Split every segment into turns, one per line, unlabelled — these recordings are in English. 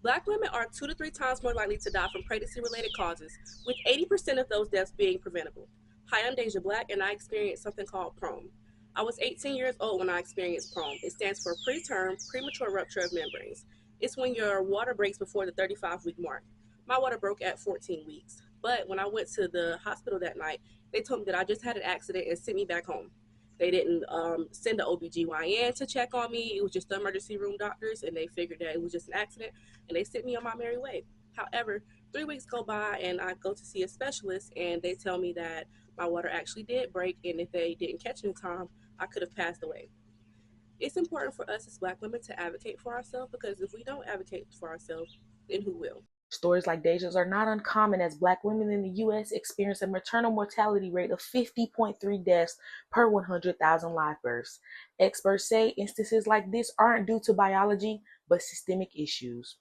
Black women are 2 to 3 times more likely to die from pregnancy related causes, with 80% of those deaths being preventable. Hi, I'm Deja Black, and I experienced something called PROM. I was 18 years old when I experienced PROM. It stands for preterm premature rupture of membranes. It's when your water breaks before the 35-week mark. My water broke at 14 weeks. But when I went to the hospital that night, they told me that I just had an accident and sent me back home. They didn't send the OBGYN to check on me. It was just the emergency room doctors, and they figured that it was just an accident, and they sent me on my merry way. However, 3 weeks go by, and I go to see a specialist, and they tell me that my water actually did break, and if they didn't catch it in time, I could have passed away. It's important for us as Black women to advocate for ourselves, because if we don't advocate for ourselves, then who will?
Stories like Deja's are not uncommon, as Black women in the U.S. experience a maternal mortality rate of 50.3 deaths per 100,000 live births. Experts say instances like this aren't due to biology, but systemic issues.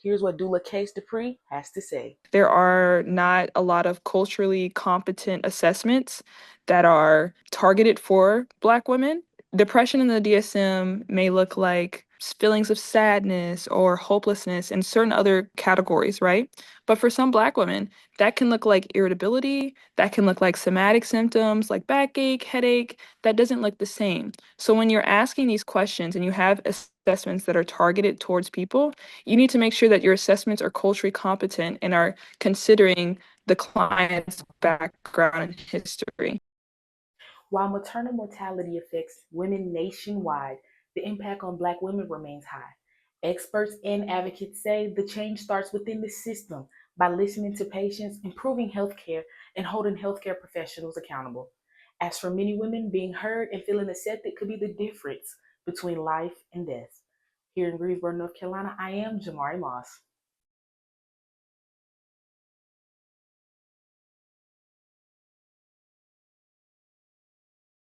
Here's what Doula Case Dupree has to say.
There are not a lot of culturally competent assessments that are targeted for Black women. Depression in the DSM may look like feelings of sadness or hopelessness and certain other categories, right? But for some Black women, that can look like irritability, that can look like somatic symptoms like backache, headache, that doesn't look the same. So when you're asking these questions and you have assessments that are targeted towards people, you need to make sure that your assessments are culturally competent and are considering the client's background and history.
While maternal mortality affects women nationwide, the impact on Black women remains high. Experts and advocates say the change starts within the system by listening to patients, improving healthcare, and holding healthcare professionals accountable. As for many women, being heard and feeling accepted could be the difference between life and death. Here in Greensboro, North Carolina, I am Jamari Moss.